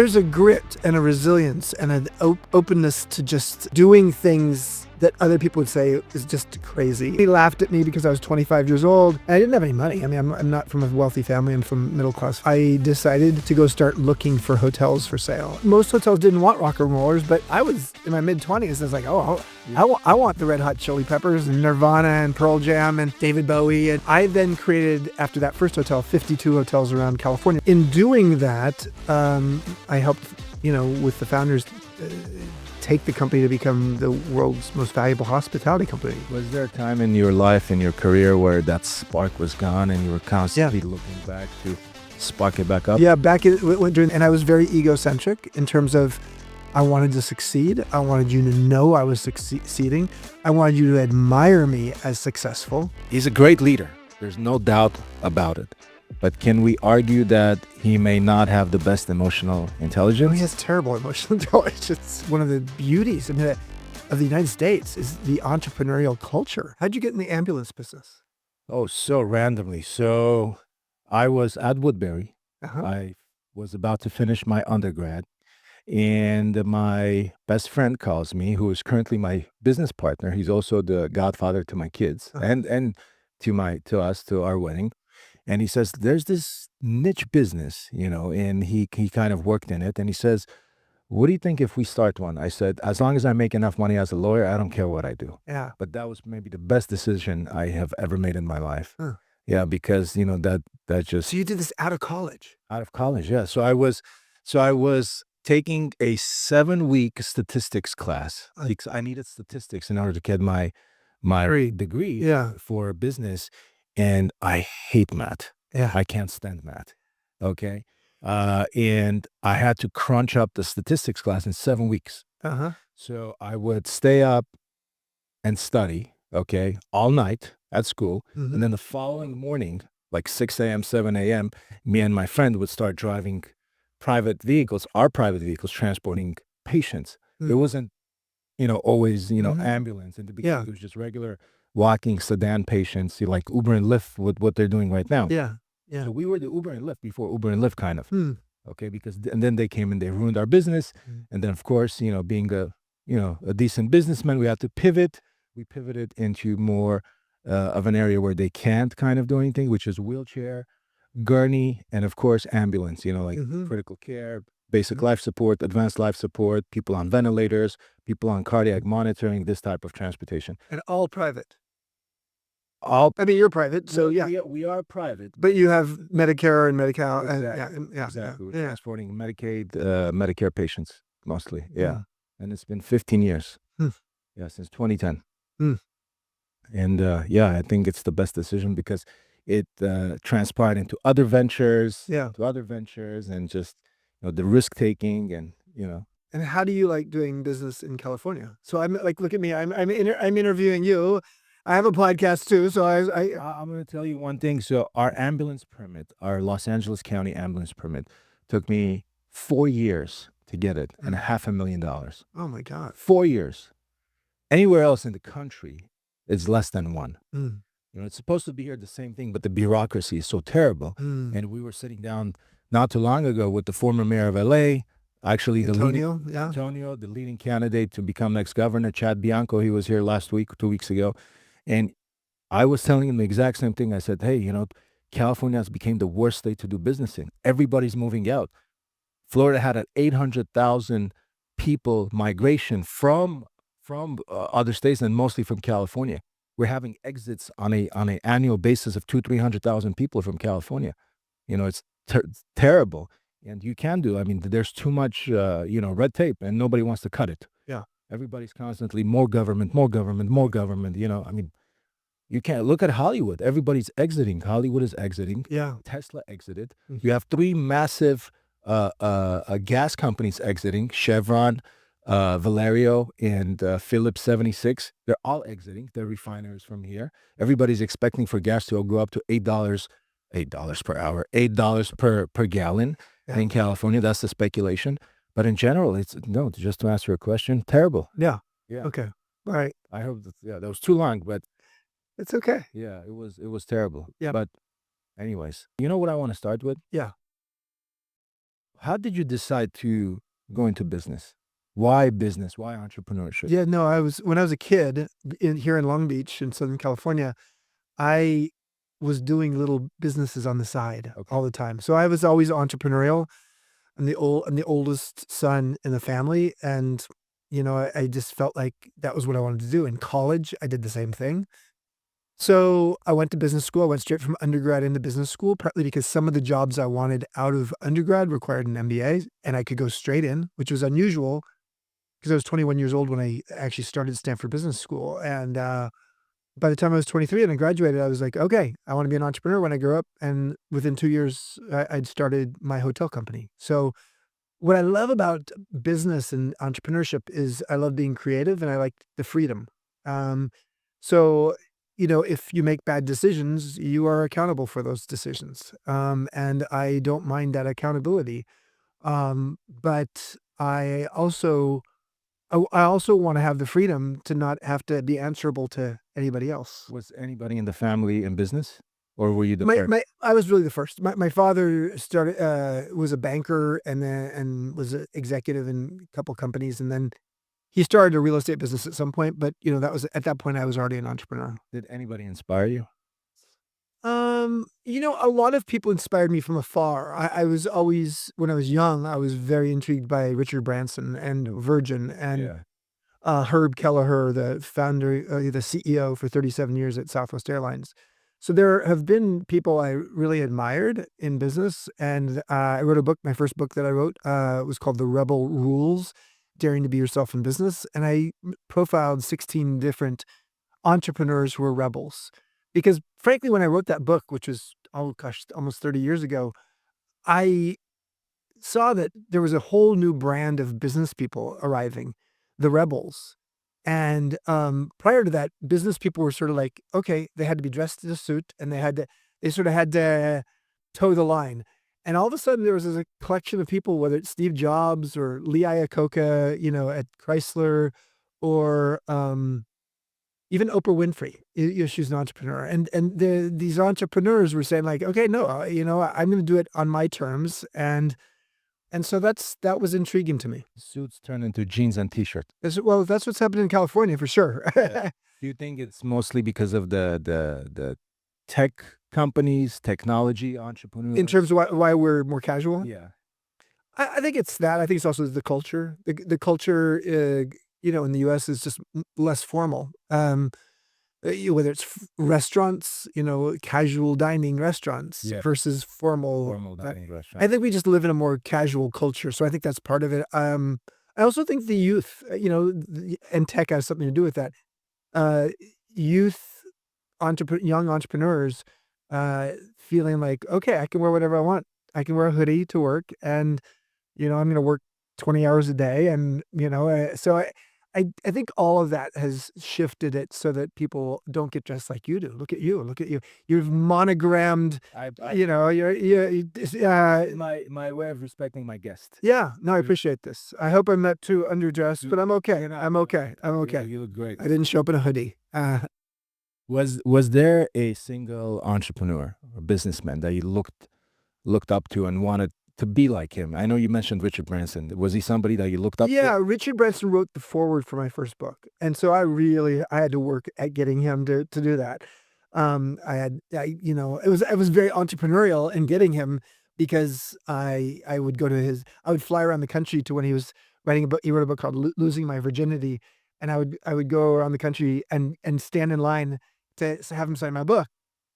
There's a grit and a resilience and an openness to just doing things that other people would say is just crazy. He laughed at me because I was 25 years old and I didn't have any money. I mean, I'm not from a wealthy family. I'm from middle class. I decided to go start looking for hotels for sale. Most hotels didn't want rock and rollers, but I was in my mid-20s. I was like, I want the Red Hot Chili Peppers and Nirvana and Pearl Jam and David Bowie. And I then created, after that first hotel, 52 hotels around California. In doing that, I helped, with the founders take the company to become the world's most valuable hospitality company. Was there a time in your life, in your career, where that spark was gone and you were constantly looking back to spark it back up? Yeah, and I was very egocentric in terms of I wanted to succeed. I wanted you to know I was succeeding. I wanted you to admire me as successful. He's a great leader. There's no doubt about it. But can we argue that he may not have the best emotional intelligence? He has terrible emotional intelligence. It's one of the beauties of the United States is the entrepreneurial culture. How'd you get in the ambulance business? Oh, so randomly. So I was at Woodbury. I was about to finish my undergrad. And my best friend calls me, who is currently my business partner. He's also the godfather to my kids and to our wedding. And he says, there's this niche business, and he kind of worked in it. And he says, what do you think if we start one? I said, as long as I make enough money as a lawyer, I don't care what I do. Yeah. But that was maybe the best decision I have ever made in my life. Huh. Yeah, because, that just... So you did this out of college? Out of college, yeah. So I was taking a 7-week statistics class because I needed statistics in order to get my degree for business. And I hate math. Yeah. I can't stand math. Okay. And I had to crunch up the statistics class in 7 weeks. So I would stay up and study, all night at school. And then the following morning, like 6 a.m., 7 a.m., me and my friend would start driving our private vehicles, transporting patients. It wasn't, always, ambulance. In the beginning, it was just regular walking sedan patients, like Uber and Lyft with what they're doing right now. Yeah. So we were the Uber and Lyft before Uber and Lyft, kind of. And then they came and they ruined our business. And then, of course, being a decent businessman, we had to pivot. We pivoted into more of an area where they can't kind of do anything, which is wheelchair, gurney, and of course ambulance, critical care, basic life support, advanced life support, people on ventilators, people on cardiac monitoring, this type of transportation. And all private. I mean, you're private, so we are private, but you have Medicare and Medi-Cal. Exactly. We're transporting Medicaid, Medicare patients mostly. And it's been 15 years. Since 2010. And I think it's the best decision because it transpired into other ventures, and just the risk taking and And how do you like doing business in California? So I'm like, look at me, I'm interviewing you. I have a podcast too, so I'm going to tell you one thing. So our ambulance permit, our Los Angeles County ambulance permit, took me 4 years to get it, and $500,000. Oh my God! 4 years. Anywhere else in the country, it's less than one. It's supposed to be here the same thing, but the bureaucracy is so terrible. And we were sitting down not too long ago with the former mayor of LA, actually Antonio, the leading candidate to become next governor, Chad Bianco. He was here last week, 2 weeks ago. And I was telling him the exact same thing. I said, hey, California has become the worst state to do business in. Everybody's moving out. Florida had an 800,000 people migration from other states and mostly from California. We're having exits on an annual basis of 300,000 people from California. It's terrible. And you can do, there's too much, red tape and nobody wants to cut it. Yeah. Everybody's constantly more government. You can't look at Hollywood. Everybody's exiting. Hollywood is exiting. Yeah. Tesla exited. You have 3 massive gas companies exiting: Chevron, Valerio, and Phillips 76. They're all exiting. They're refiners from here. Everybody's expecting for gas to go up to $8 per hour, $8 per gallon in California. That's the speculation. But in general, just to answer your question, terrible. Yeah. Okay. All right. I hope that was too long, but it's okay. Yeah, it was terrible. Yeah. But anyways, you know what I want to start with? Yeah. How did you decide to go into business? Why business? Why entrepreneurship? Yeah, no, when I was a kid here in Long Beach in Southern California, I was doing little businesses on the side Okay. all the time. So I was always entrepreneurial. I'm the oldest son in the family, and I just felt like that was what I wanted to do. In college, I did the same thing. So I went to business school. I went straight from undergrad into business school, partly because some of the jobs I wanted out of undergrad required an MBA, and I could go straight in, which was unusual because I was 21 years old when I actually started Stanford Business School. And by the time I was 23 and I graduated, I was like, okay, I want to be an entrepreneur when I grow up. And within 2 years, I'd started my hotel company. So what I love about business and entrepreneurship is I love being creative and I like the freedom. Um, so, if you make bad decisions, you are accountable for those decisions. And I don't mind that accountability. But I also want to have the freedom to not have to be answerable to anybody else. Was anybody in the family in business, or were you the first? I was really the first. My father was a banker and was an executive in a couple companies, and then he started a real estate business at some point. But that was at that point I was already an entrepreneur. Did anybody inspire you? A lot of people inspired me from afar. I was always, when I was young, I was very intrigued by Richard Branson and Virgin and Yeah. Herb Kelleher, the founder, the CEO for 37 years at Southwest Airlines. So there have been people I really admired in business, and I wrote a book. My first book that I wrote was called The Rebel Rules: Daring to Be Yourself in Business, and I profiled 16 different entrepreneurs who were rebels. Because frankly, when I wrote that book, which was, oh gosh, almost 30 years ago, I saw that there was a whole new brand of business people arriving, the rebels. And prior to that, business people were sort of like, okay, they had to be dressed in a suit and they sort of had to toe the line. And all of a sudden there was a collection of people, whether it's Steve Jobs or Lee Iacocca, at Chrysler, or even Oprah Winfrey. She's an entrepreneur. And these entrepreneurs were saying like, okay, no, I'm going to do it on my terms. And so that was intriguing to me. Suits turn into jeans and t-shirt. Well, that's what's happening in California for sure. Yeah. Do you think it's mostly because of the tech companies, technology entrepreneurs? In terms of why we're more casual? Yeah. I think it's that. I think it's also the culture. The culture, in the U.S. is just less formal. Whether it's restaurants, casual dining restaurants Yeah. versus formal. Formal dining restaurant. I think we just live in a more casual culture, so I think that's part of it. I also think the youth, and tech has something to do with that. Youth, young entrepreneurs, feeling like, okay, I can wear whatever I want. I can wear a hoodie to work, and I'm going to work 20 hours a day, and so I think all of that has shifted it so that people don't get dressed like you do. Look at you. Look at you. You've monogrammed, My way of respecting my guest. yeah, no, I appreciate this. I hope I'm not too underdressed, but I'm okay. I'm okay. I'm okay. You look great. I didn't show up in a hoodie. Was there a single entrepreneur or businessman that you looked up to and wanted to be like him? I know you mentioned Richard Branson. Was he somebody that you looked up to? Yeah, Richard Branson wrote the foreword for my first book, and so I had to work at getting him to do that. It was very entrepreneurial in getting him because I would fly around the country to when he was writing a book. He wrote a book called Losing My Virginity, and I would go around the country and stand in line to have him sign my book.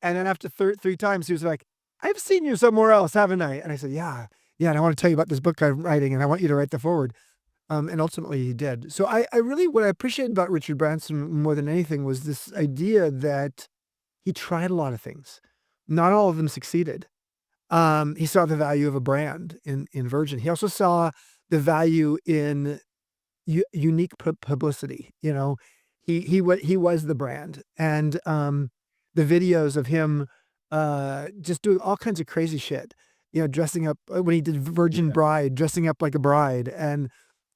And then after three times, he was like, "I've seen you somewhere else, haven't I?" And I said, "Yeah, yeah, and I want to tell you about this book I'm writing, and I want you to write the foreword." And ultimately he did. So what I appreciated about Richard Branson more than anything was this idea that he tried a lot of things. Not all of them succeeded. He saw the value of a brand in Virgin. He also saw the value in unique publicity. He was the brand, and the videos of him just doing all kinds of crazy shit. Dressing up when he did Virgin Bride, dressing up like a bride, and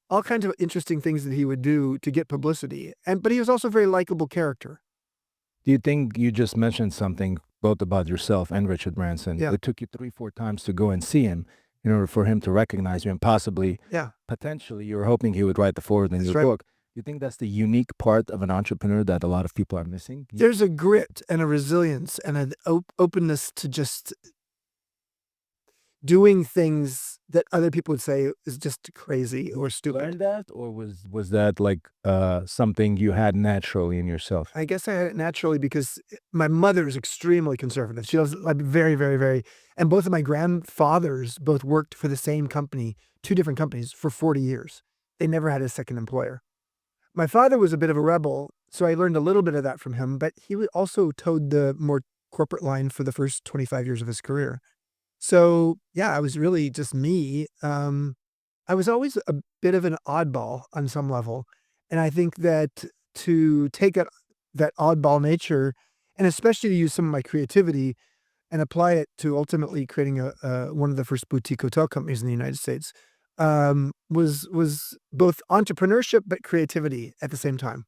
all kinds of interesting things that he would do to get publicity. But he was also a very likable character. Do you think you just mentioned something both about yourself and Richard Branson? Yeah. It took you 3-4 times to go and see him. in order for him to recognize you and possibly, Yeah, potentially, you were hoping he would write the forward in that's your right. book. You think that's the unique part of an entrepreneur that a lot of people are missing? There's a grit and a resilience and an openness to just doing things that other people would say is just crazy or Learn stupid. that, or was that like something you had naturally in yourself? I guess I had it naturally because my mother is extremely conservative. She was like very, very, very, and both of my grandfathers both worked for the same company, two different companies for 40 years. They never had a second employer. My father was a bit of a rebel, so I learned a little bit of that from him, but he also towed the more corporate line for the first 25 years of his career. So, yeah, I was really just me. I was always a bit of an oddball on some level, and I think that to take that oddball nature, and especially to use some of my creativity and apply it to ultimately creating one of the first boutique hotel companies in the United States, was both entrepreneurship but creativity at the same time.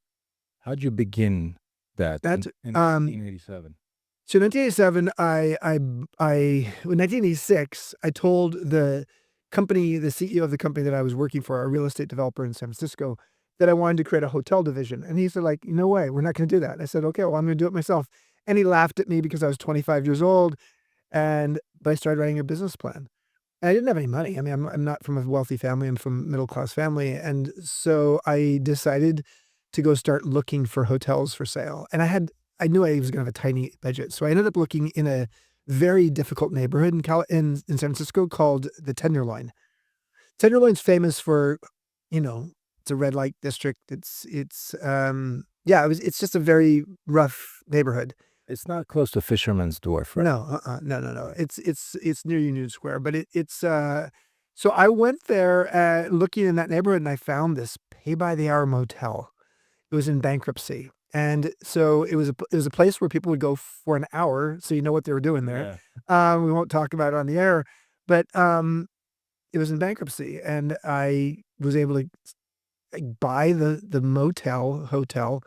How'd you begin that That in um, 1987? So 1987, in 1986, I told the company, the CEO of the company that I was working for, a real estate developer in San Francisco, that I wanted to create a hotel division. And he said, like, no way, we're not going to do that. I said, okay, well, I'm going to do it myself. And he laughed at me because I was 25 years old, but I started writing a business plan. And I didn't have any money. I mean, I'm not from a wealthy family. I'm from a middle class family, and so I decided to go start looking for hotels for sale. And I knew I was going to have a tiny budget, so I ended up looking in a very difficult neighborhood in San Francisco called the Tenderloin. Tenderloin's famous for, it's a red light district. It's just a very rough neighborhood. It's not close to Fisherman's Wharf, right? No, no, no, no. It's near Union Square, but so I went there, looking in that neighborhood, and I found this pay by the hour motel. It was in bankruptcy, and so it was a place where people would go for an hour, so you know what they were doing there. Yeah. We won't talk about it on the air, but, it was in bankruptcy, and I was able to, like, buy the hotel,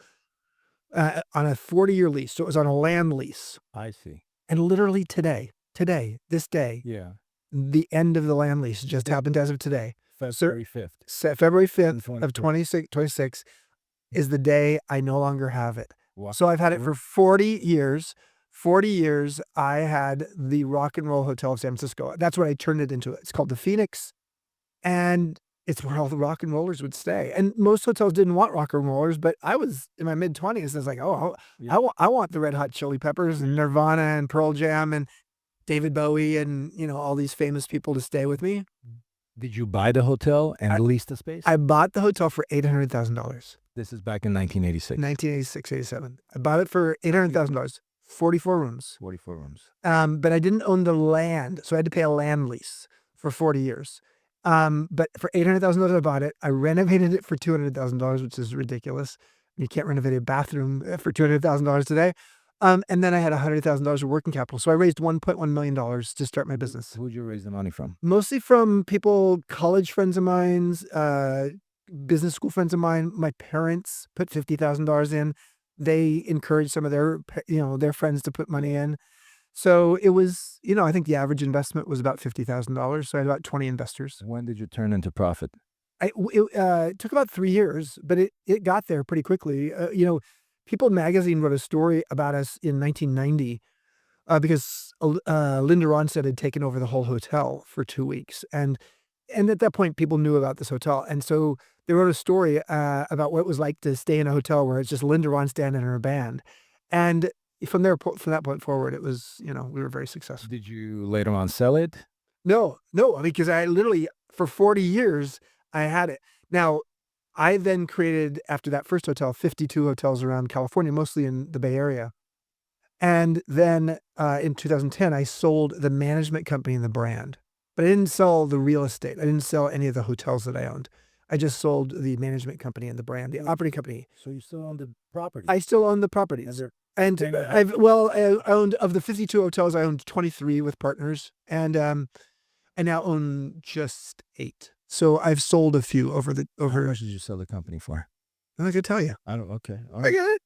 on a 40-year lease, so it was on a land lease. I see. And literally this day, Yeah. the end of the land lease just happened as of today. Sir, February 5th. February 5th of 2026. 26 is the day I no longer have it. Wow. So I've had it for 40 years. 40 years, I had the Rock and Roll Hotel of San Francisco. That's what I turned it into. It's called the Phoenix, and it's where all the rock and rollers would stay. And most hotels didn't want rock and rollers, but I was in my mid-20s. I was like, oh, Yeah. I want the Red Hot Chili Peppers and Nirvana and Pearl Jam and David Bowie and, all these famous people to stay with me. Did you buy the hotel and lease the space? I bought the hotel for $800,000, This is back in 1986. 1986, 87. I bought it for $800,000, 44 rooms. 44 rooms. But I didn't own the land, so I had to pay a land lease for 40 years. But for $800,000, I bought it. I renovated it for $200,000, which is ridiculous. You can't renovate a bathroom for $200,000 today. And then I had $100,000 of working capital. So I raised $1.1 million to start my business. Who'd you raise the money from? Mostly from people, college friends of mine, business school friends of mine. My parents put $50,000 in. They encouraged some of their friends to put money in. So it was, I think the average investment was about $50,000. So I had about 20 investors. When did you turn into profit? It took about 3 years, but it got there pretty quickly. People Magazine wrote a story about us in 1990, because Linda Ronstadt had taken over the whole hotel for 2 weeks. And at that point, people knew about this hotel. And so they wrote a story about what it was like to stay in a hotel where it's just Linda Ronstadt and her band. And from that point forward, it was, we were very successful. Did you later on sell it? No, because I literally, for 40 years, I had it. Now, I then created, after that first hotel, 52 hotels around California, mostly in the Bay Area. And then in 2010, I sold the management company and the brand. But I didn't sell the real estate. I didn't sell any of the hotels that I owned. I just sold the management company and the brand, the operating company. So you still own the property? I still own the properties. I owned, of the 52 hotels, I owned 23 with partners, and I now own just 8. So I've sold a few over. How much did you sell the company for? I'm not gonna tell you. I don't. Okay. All I right. get it.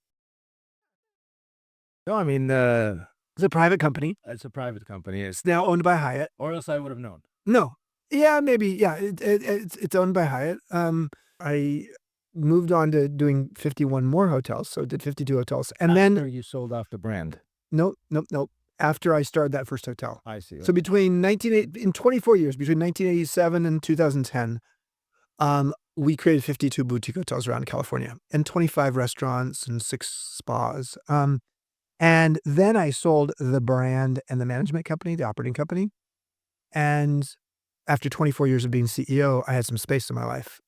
No, I mean, It's a private company. it's a private company. It's now owned by Hyatt. Or else I would have known. No, Yeah, maybe. Yeah, it's owned by Hyatt. I moved on to doing 51 more hotels, so did 52 hotels, and After then you sold off the brand. nope, nope, nope. After I started that first hotel, I see. so between 24 years, between 1987 and 2010, we created 52 boutique hotels around California and 25 restaurants and 6 spas. And then I sold the brand and the management company, the operating company, and after 24 years of being CEO, I had some space in my life.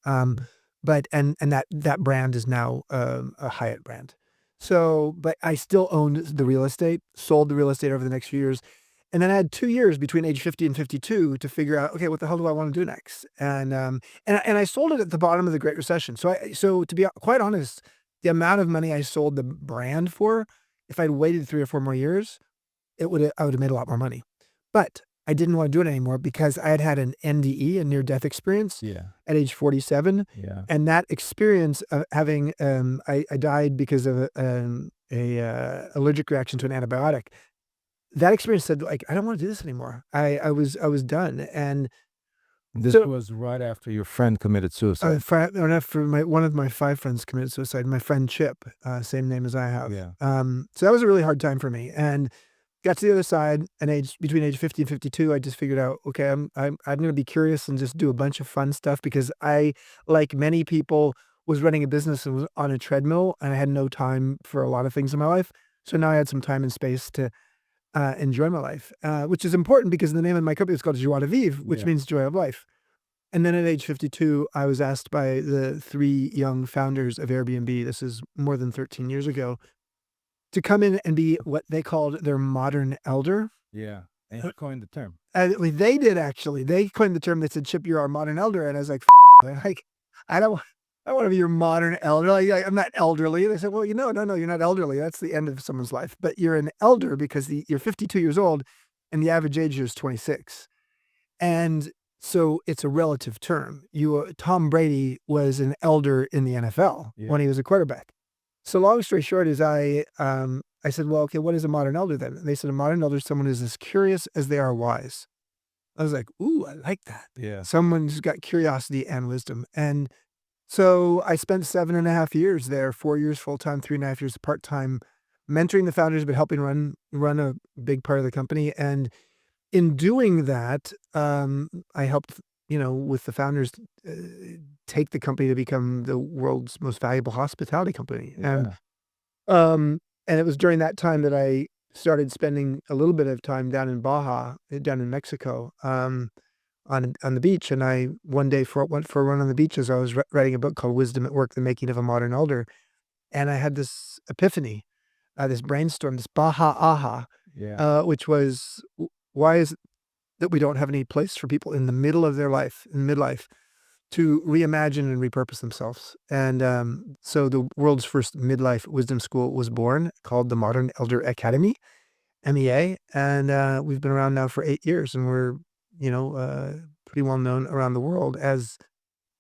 But that brand is now a Hyatt brand. So, but I still owned the real estate, sold the real estate over the next few years. And then I had 2 years between age 50 and 52 to figure out, okay, what the hell do I want to do next? And I sold it at the bottom of the Great Recession. So to be quite honest, the amount of money I sold the brand for, if I'd waited 3 or 4 more years, I would have made a lot more money. But I didn't want to do it anymore because I had had an NDE, a near-death experience, Yeah. at age 47, Yeah. and that experience of having, I died because of allergic reaction to an antibiotic. That experience said, like, "I don't wanna do this anymore." I was done, and This so was right after your friend committed suicide. after one of my 5 friends committed suicide, my friend Chip, same name as I have. Yeah. So that was a really hard time for me, and got to the other side, and between age 50 and 52, I just figured out, okay, I'm gonna be curious and just do a bunch of fun stuff because I, like many people, was running a business and was on a treadmill, and I had no time for a lot of things in my life. So now I had some time and space to enjoy my life, which is important because the name of my company is called Joie, which Yeah. means joy of life. And then at age 52, I was asked by the 3 young founders of Airbnb, this is more than 13 years ago, to come in and be what they called their modern elder. Yeah. And he coined the term. They did actually. They coined the term. They said, "Chip, you're our modern elder." And I was like, like, I don't, I want to be your modern elder. I'm not elderly. They said, "Well, no, you're not elderly. That's the end of someone's life. But you're an elder because you're 52 years old, and the average age here is 26. And so it's a relative term. Tom Brady was an elder in the NFL Yeah. when he was a quarterback. So long story short is I said, well, okay, what is a modern elder then? And they said a modern elder is someone who's as curious as they are wise. I was like, ooh, I like that. Yeah. Someone who's got curiosity and wisdom. And so I spent 7.5 years there, 4 years full-time, 3.5 years part-time, mentoring the founders, but helping run a big part of the company. And in doing that, I helped, with the founders, uh, take the company to become the world's most valuable hospitality company. Yeah. And it was during that time that I started spending a little bit of time down in Baja, down in Mexico, on the beach. And I one day went for a run on the beach as I was writing a book called Wisdom at Work: The Making of a Modern Elder, and I had this epiphany, this brainstorm, this Baja aha, Yeah. which was, why is it that we don't have any place for people in the middle of their life, in midlife, to reimagine and repurpose themselves? And so the world's first midlife wisdom school was born, called the Modern Elder Academy, MEA, and we've been around now for 8 years, and we're, pretty well known around the world as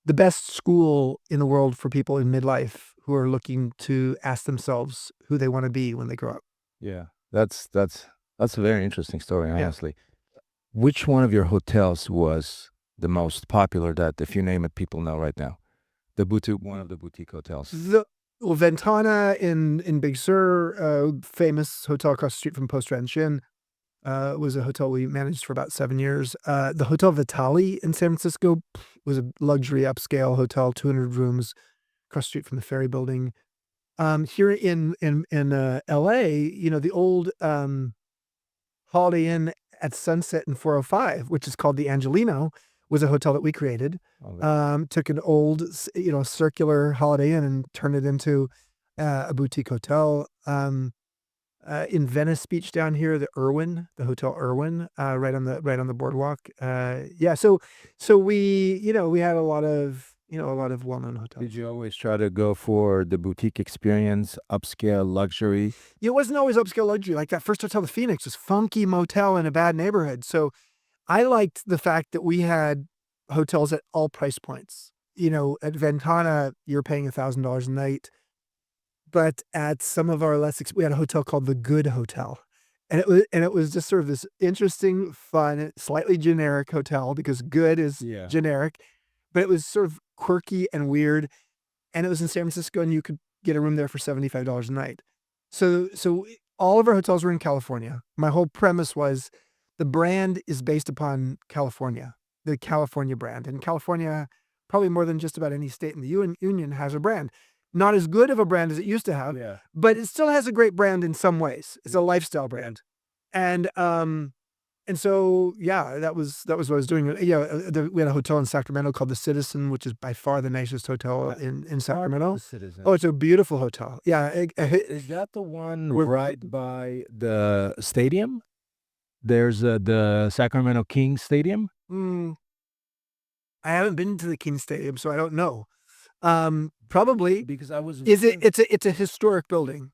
the best school in the world for people in midlife who are looking to ask themselves who they wanna be when they grow up. Yeah. That's a very interesting story, Yeah. honestly. Which one of your hotels was the most popular that, if you name it, people know right now? One of the boutique hotels. Ventana in Big Sur, famous hotel across the street from Post Ranch Inn, was a hotel we managed for about 7 years. The Hotel Vitale in San Francisco was a luxury upscale hotel, 200 rooms across the street from the Ferry Building. Here in LA, the old, Holiday Inn at Sunset in 405, which is called the Angelino, was a hotel that we created. Oh, Took an old, circular Holiday Inn and turned it into a boutique hotel. In Venice Beach down here, the Hotel Irwin, right on the boardwalk. Yeah, so we had a lot of well-known hotels. did you always try to go for the boutique experience, upscale luxury? It wasn't always upscale luxury. Like that first hotel, the Phoenix, was funky motel in a bad neighborhood. So I liked the fact that we had hotels at all price points. At Ventana, you're paying $1,000 a night, but at some of our we had a hotel called the Good Hotel, And it was just sort of this interesting, fun, slightly generic hotel because good is Yeah. generic, but it was sort of quirky and weird. And it was in San Francisco, and you could get a room there for $75 a night. So all of our hotels were in California. My whole premise was the brand is based upon California, the California brand. And California, probably more than just about any state in the union, has a brand. Not as good of a brand as it used to have, Yeah. but it still has a great brand in some ways. It's a lifestyle brand. And so, yeah, that was what I was doing. Yeah, we had a hotel in Sacramento called the Citizen, which is by far the nicest hotel in Sacramento. The Citizen. Oh, it's a beautiful hotel. Yeah, Is that the one We're- right by the stadium? There's the Sacramento Kings Stadium. I haven't been to the King Stadium, so I don't know. Probably. Because I was. It's a historic building.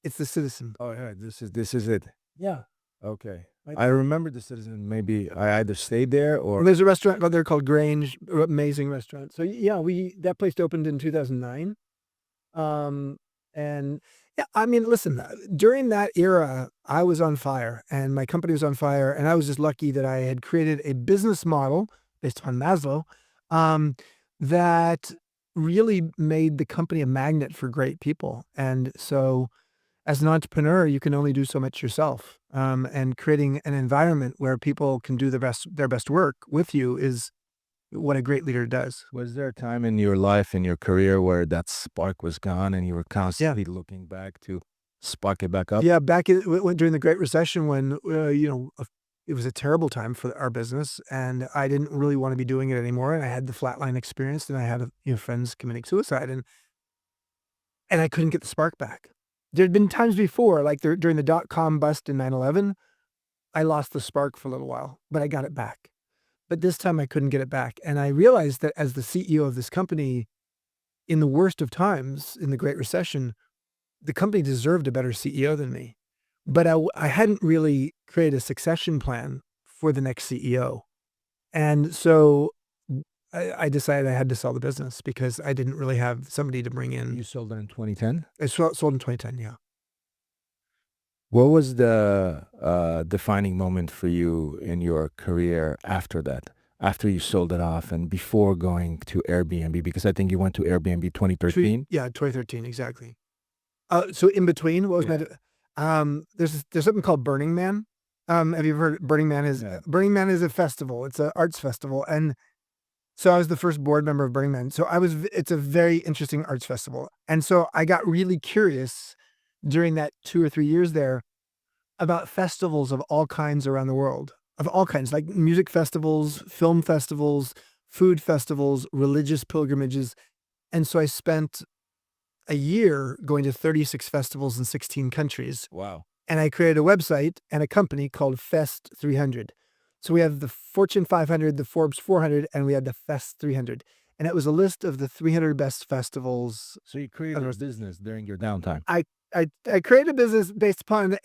It's the Citizen. Oh yeah, this is it. Yeah. Okay. I remember the Citizen. Maybe I either stayed there or. There's a restaurant out there called Grange, amazing restaurant. So yeah, that place opened in 2009. And yeah, I mean, listen, during that era, I was on fire and my company was on fire, and I was just lucky that I had created a business model based on Maslow, that really made the company a magnet for great people. And so as an entrepreneur, you can only do so much yourself. And creating an environment where people can do their best work with you is what a great leader does. Was there a time in your life, in your career, where that spark was gone and you were constantly looking back to spark it back up? Yeah, back during the Great Recession, when it was a terrible time for our business, and I didn't really want to be doing it anymore. And I had the flatline experience, and I had friends committing suicide, and I couldn't get the spark back. There'd been times before, like during the dot-com bust in 9/11, I lost the spark for a little while, but I got it back. But this time I couldn't get it back. And I realized that as the CEO of this company, in the worst of times, in the Great Recession, the company deserved a better CEO than me. But I hadn't really created a succession plan for the next CEO. And so I decided I had to sell the business because I didn't really have somebody to bring in. You sold it in 2010? I sold in 2010, yeah. What was the defining moment for you in your career after that? After you sold it off and before going to Airbnb? Because I think you went to Airbnb 2013. Yeah, 2013, exactly. So in between, what was there's something called Burning Man. Have you ever heard Burning Man is Yeah. Burning Man is a festival. It's an arts festival. And so I was the first board member of Burning Man. So it's a very interesting arts festival. And so I got really curious during that 2 or 3 years there about festivals of all kinds around the world, of all kinds, like music festivals, film festivals, food festivals, religious pilgrimages. And so I spent a year going to 36 festivals in 16 countries. Wow. And I created a website and a company called Fest 300. So we have the Fortune 500, the Forbes 400, and we had the Fest 300. And it was a list of the 300 best festivals. So you created a business during your downtime. I created a business based upon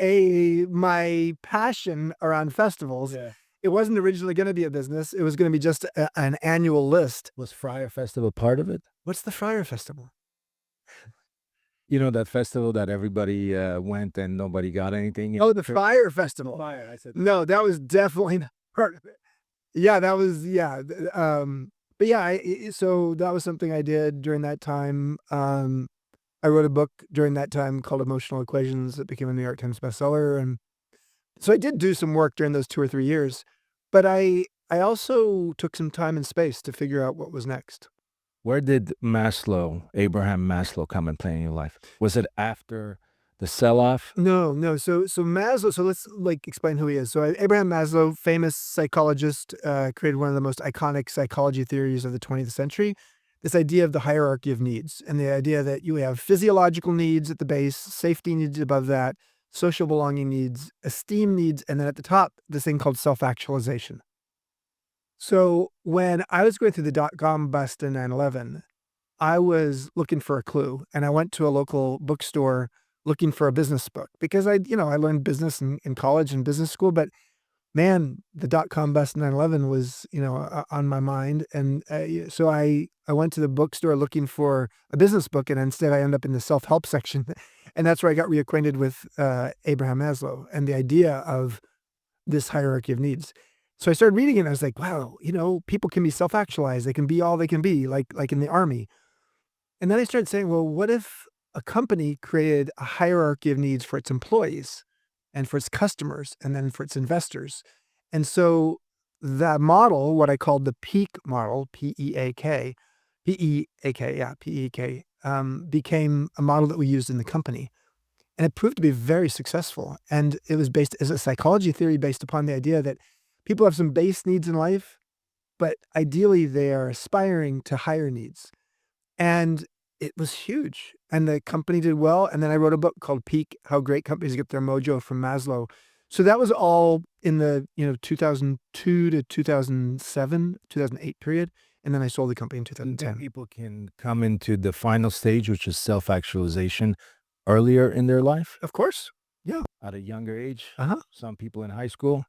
my passion around festivals. Yeah. It wasn't originally going to be a business. It was going to be just an annual list. Was Friar Festival part of it? What's the Friar Festival? You know, that festival that everybody went and nobody got anything? Oh, the Fire Festival. Fire, I said. No, that was definitely not part of it. Yeah, that was, yeah. But yeah, so that was something I did during that time. I wrote a book during that time called Emotional Equations that became a New York Times bestseller. And so I did do some work during those 2 or 3 years, but I also took some time and space to figure out what was next. Where did Abraham Maslow come and play in your life? Was it after the sell-off? No. So Maslow, so let's explain who he is. So Abraham Maslow, famous psychologist, created one of the most iconic psychology theories of the 20th century. This idea of the hierarchy of needs, and the idea that you have physiological needs at the base, safety needs above that, social belonging needs, esteem needs, and then at the top, this thing called self-actualization. So when I was going through the dot-com bust in 9/11, I was looking for a clue, and I went to a local bookstore looking for a business book because I learned business in college and business school, but man, the dot-com bust in 9/11 was, on my mind. And so I went to the bookstore looking for a business book, and instead I ended up in the self-help section. And that's where I got reacquainted with Abraham Maslow and the idea of this hierarchy of needs. So I started reading it and I was like, wow, people can be self-actualized. They can be all they can be, like in the army. And then I started saying, well, what if a company created a hierarchy of needs for its employees and for its customers and then for its investors? And so that model, what I called the peak model, P-E-A-K, became a model that we used in the company. And it proved to be very successful. And it was based as a psychology theory based upon the idea that people have some base needs in life, but ideally they are aspiring to higher needs. And it was huge. And the company did well. And then I wrote a book called Peak, How Great Companies Get Their Mojo from Maslow. So that was all in the 2002 to 2007, 2008 period. And then I sold the company in Do you think 2010. people can come into the final stage, which is self-actualization, earlier in their life, Of course. Yeah. at a younger age? Uh-huh. Some people in high school.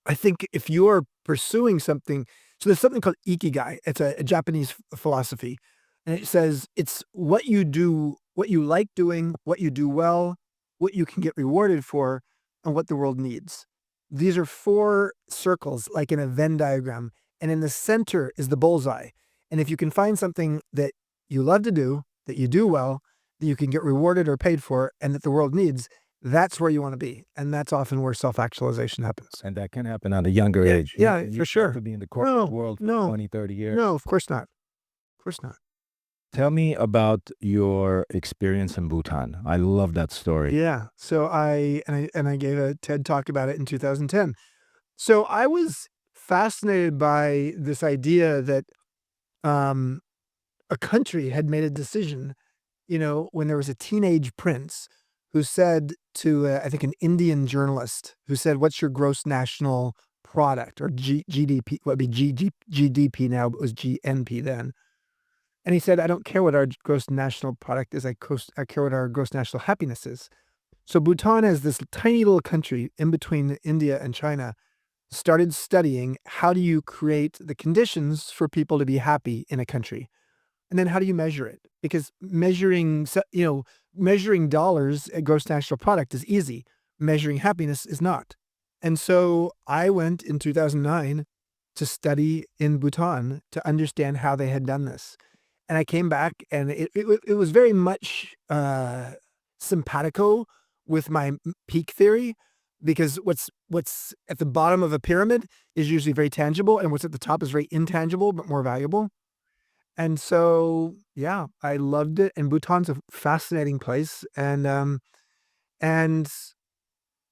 I think if you're pursuing something, so there's something called ikigai. It's a Japanese philosophy. And it says it's what you do, what you like doing, what you do well, what you can get rewarded for, and what the world needs. These are 4 circles, like in a Venn diagram. And in the center is the bullseye. And if you can find something that you love to do, that you do well, that you can get rewarded or paid for, and that the world needs, that's where you want to be. And that's often where self-actualization happens. And that can happen at a younger age. Yeah, You for don't sure. have to be in the corporate world for 20, 30 years. No, of course not. Of course not. Tell me about your experience in Bhutan. I love that story. Yeah. So I gave a TED talk about it in 2010. So I was fascinated by this idea that um, a country had made a decision, when there was a teenage prince who said to, I think, an Indian journalist who said, "What's your gross national product?" Or GDP, what would be GDP now, but was GNP then. And he said, "I don't care what our gross national product is. I care what our gross national happiness is." So Bhutan, as this tiny little country in between India and China, started studying how do you create the conditions for people to be happy in a country. And then how do you measure it? Because measuring dollars at gross national product is easy. Measuring happiness is not. And so I went in 2009 to study in Bhutan to understand how they had done this. And I came back and it was very much simpatico with my peak theory, because what's at the bottom of a pyramid is usually very tangible, and what's at the top is very intangible but more valuable. And so, yeah, I loved it. And Bhutan's a fascinating place. And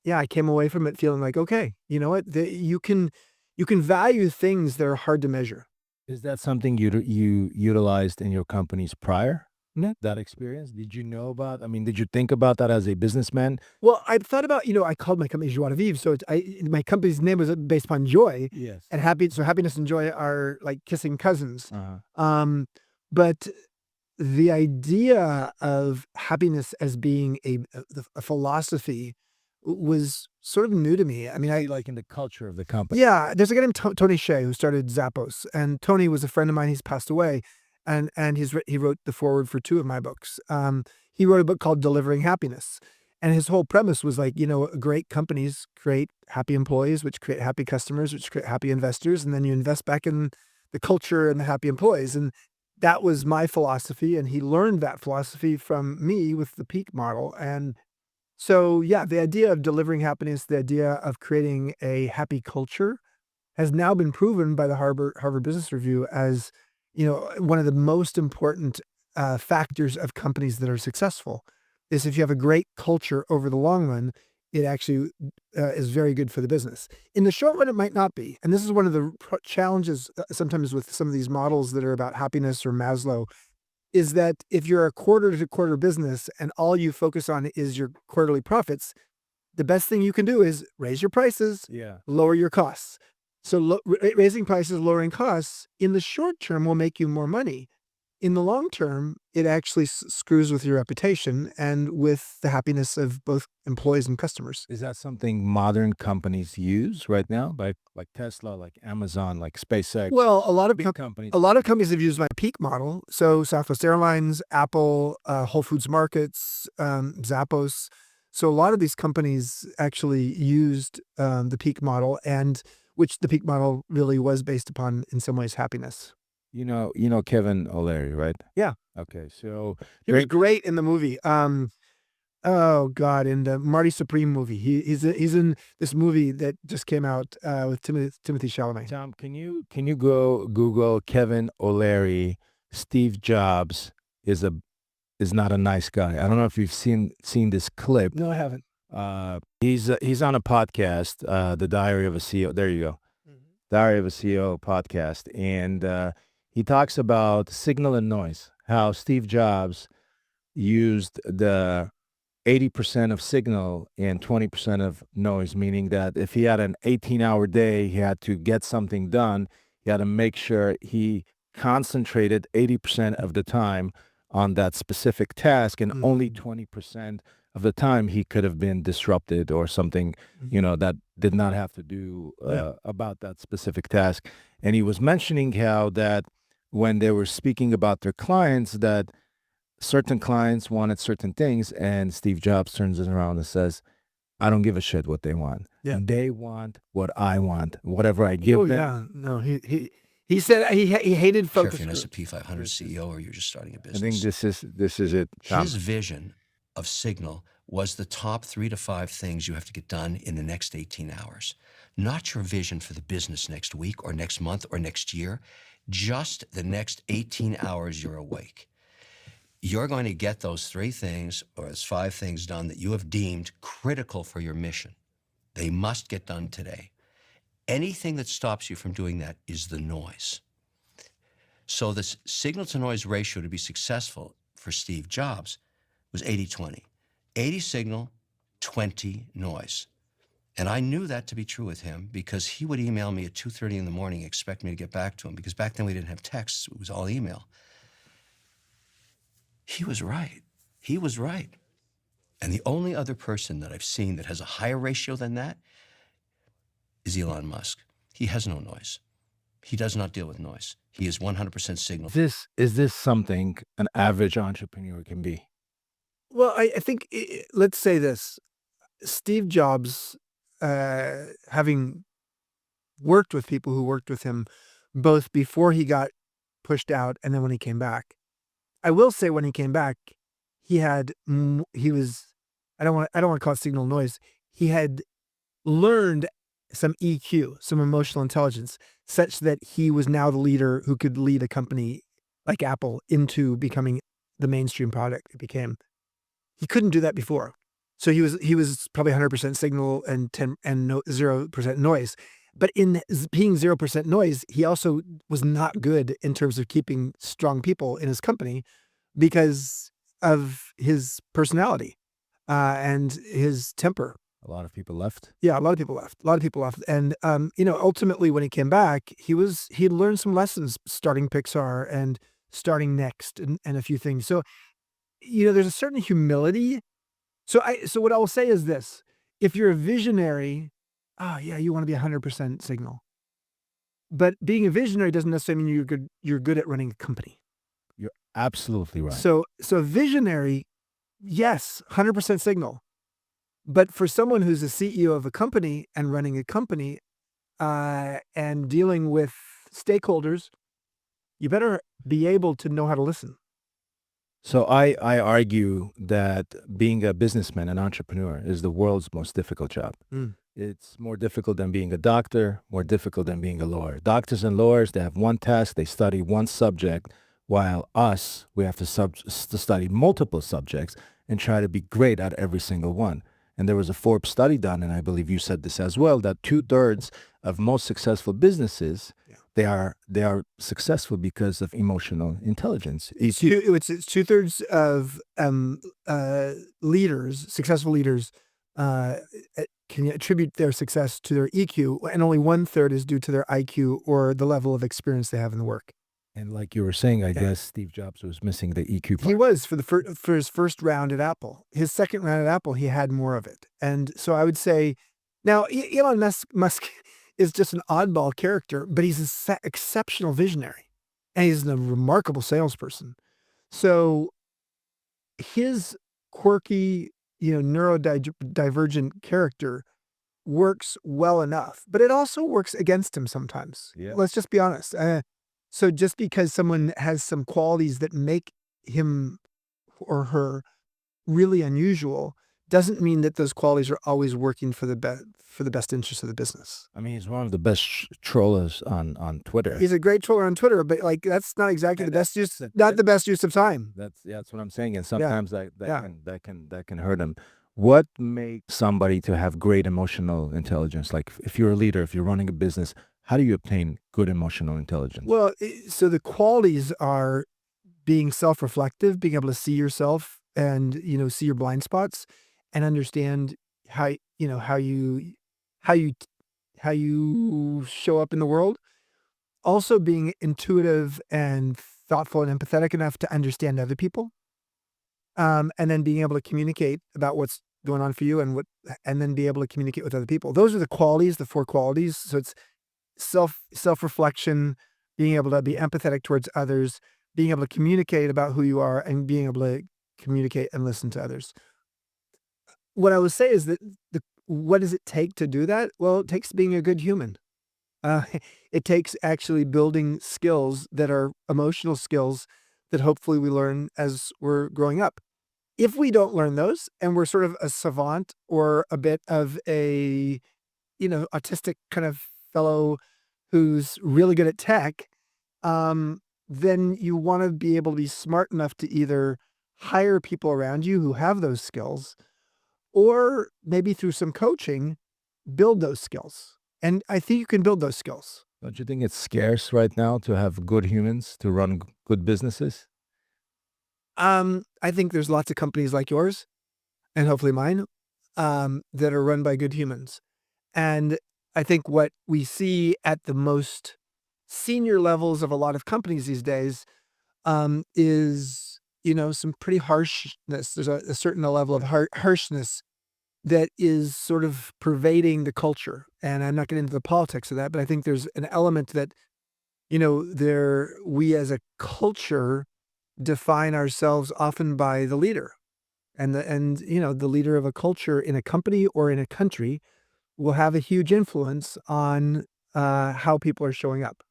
yeah, I came away from it feeling like, okay, you know what? You can value things that are hard to measure. Is that something you utilized in your companies prior? That experience? Did you know about? I mean, did you think about that as a businessman? Well, I thought about, I called my company Joie. So my company's name was based upon joy. Yes. And so happiness and joy are like kissing cousins. Uh-huh. But the idea of happiness as being a philosophy was sort of new to me. I mean, Like in the culture of the company. yeah, there's a guy named Tony Hsieh who started Zappos, and Tony was a friend of mine. He's passed away, and he wrote the foreword for 2 of my books. He wrote a book called Delivering Happiness, and his whole premise was like, great companies create happy employees, which create happy customers, which create happy investors, and then you invest back in the culture and the happy employees. And that was my philosophy, and he learned that philosophy from me with the peak model. And so, yeah, the idea of delivering happiness, the idea of creating a happy culture has now been proven by the Harvard Business Review as, one of the most important factors of companies that are successful. Is if you have a great culture over the long run, it actually is very good for the business. In the short run, it might not be. And this is one of the challenges sometimes with some of these models that are about happiness or Maslow, is that if you're a quarter-to-quarter business and all you focus on is your quarterly profits, the best thing you can do is raise your prices, Yeah. lower your costs. So raising prices, lowering costs in the short term will make you more money. in the long term, it actually screws with your reputation and with the happiness of both employees and customers. Is that something modern companies use right now, like Tesla, like Amazon, like SpaceX, Well, big companies? a lot of companies have used my peak model. So Southwest Airlines, Apple, Whole Foods Markets, Zappos. So a lot of these companies actually used the peak model, and which the peak model really was based upon, in some ways, happiness. You know Kevin O'Leary, right? Yeah, Okay, so he was during great in the movie. Oh God, in the Marty Supreme movie, he's in this movie that just came out with Timothy Chalamet. Tom, can you go Google Kevin O'Leary? Steve Jobs is a is not a nice guy. I don't know if you've seen this clip. No, I haven't. He's on a podcast, the Diary of a CEO. There you go, Mhm. Diary of a CEO podcast, and he talks about signal and noise. How Steve Jobs used the 80% of signal and 20% of noise, meaning that if he had an 18-hour day, he had to get something done. He had to make sure he concentrated 80% of the time on that specific task, and only Mhm. 20% of the time he could have been disrupted or something, Mhm. that did not have to do Yeah. about that specific task. And he was mentioning how that when they were speaking about their clients, that certain clients wanted certain things, and Steve Jobs turns it around and says, I don't give a shit what they want. Yeah. They want what I want. Whatever I give Oh them. yeah. No, he said he hated Care if focus you're an groups. S&P 500 CEO or you're just starting a I think business. this is it, Tom. His vision of Signal was the top 3 to 5 things you have to get done in the next 18 hours. Not your vision for the business next week or next month or next year, just the next 18 hours you're awake. You're going to get those 3 things or those 5 things done that you have deemed critical for your mission. They must get done today. Anything that stops you from doing that is the noise. So this signal to noise ratio to be successful for Steve Jobs was 80-20. 80 signal, 20 noise. And I knew that to be true with him because he would email me at 2:30 in the morning, expect me to get back to him, because back then we didn't have texts, it was all email. He was right. He was right. And the only other person that I've seen that has a higher ratio than that is Elon Musk. He has no noise. He does not deal with noise. He is 100% signal. Is this something an average entrepreneur can be? Well, I think let's say this: Steve Jobs, having worked with people who worked with him, both before he got pushed out and then when he came back. I will say when he came back, he was, I don't want to call it signal noise. He had learned some EQ, some emotional intelligence, such that he was now the leader who could lead a company like Apple into becoming the mainstream product it became. He couldn't do that before. So he was probably 100% signal and 0% noise. But in being 0% noise, he also was not good in terms of keeping strong people in his company because of his personality and his temper. A lot of people left. Yeah, a lot of people left. A lot of people left. And ultimately when he came back, he learned some lessons starting Pixar and starting Next and a few things. So, there's a certain humility. So what I will say is this: if you're a visionary, oh yeah, you want to be 100% signal. But being a visionary doesn't necessarily mean you're good at running a company. You're absolutely right. So visionary, yes, 100% signal. But for someone who's a CEO of a company and running a company and dealing with stakeholders, you better be able to know how to listen. So I argue that being a businessman, an entrepreneur, is the world's most difficult job. Mm. It's more difficult than being a doctor, more difficult than being a lawyer. Doctors and lawyers, they have one task, they study one subject, while us, we have to study multiple subjects and try to be great at every single one. And there was a Forbes study done, and I believe you said this as well, that 2/3 of most successful businesses, Yeah. they are successful because of emotional intelligence. It's 2/3 of leaders, successful leaders, uh, can attribute their success to their EQ, and only 1/3 is due to their IQ or the level of experience they have in the work. And like you were saying, I guess Steve Jobs was missing the EQ part. He was for his first round at Apple. His second round at Apple, he had more of it. And so I would say, now Elon Musk is just an oddball character, but he's an exceptional visionary, and he's a remarkable salesperson. So his quirky, neurodivergent character works well enough, but it also works against him sometimes. Yeah. Let's just be honest. So just because someone has some qualities that make him or her really unusual doesn't mean that those qualities are always working for the best interest of the business. I mean, he's one of the best trollers on Twitter. He's a great troller on Twitter, but like that's not exactly the best use, not the best use of time. That's what I'm saying. And sometimes Yeah. that can hurt him. What makes somebody to have great emotional intelligence? Like if you're a leader, if you're running a business, how do you obtain good emotional intelligence? Well, so the qualities are being self-reflective, being able to see yourself and, see your blind spots and understand how, how you show up in the world. Also being intuitive and thoughtful and empathetic enough to understand other people. And then being able to communicate about what's going on for you and then be able to communicate with other people. Those are the qualities, the 4 qualities. So it's self-reflection, being able to be empathetic towards others, being able to communicate about who you are, and being able to communicate and listen to others. What I would say is that what does it take to do that? Well, it takes being a good human. It takes actually building skills that are emotional skills that hopefully we learn as we're growing up. If we don't learn those and we're sort of a savant or a bit of a, autistic kind of fellow who's really good at tech, then you want to be able to be smart enough to either hire people around you who have those skills, or maybe through some coaching, build those skills. And I think you can build those skills. Don't you think it's scarce right now to have good humans to run good businesses? I think there's lots of companies like yours, and hopefully mine, that are run by good humans. And I think what we see at the most senior levels of a lot of companies these days is, some pretty harshness. There's a certain level of harshness that is sort of pervading the culture. And I'm not getting into the politics of that, but I think there's an element that, we as a culture define ourselves often by the leader. And the leader of a culture in a company or in a country will have a huge influence on how people are showing up.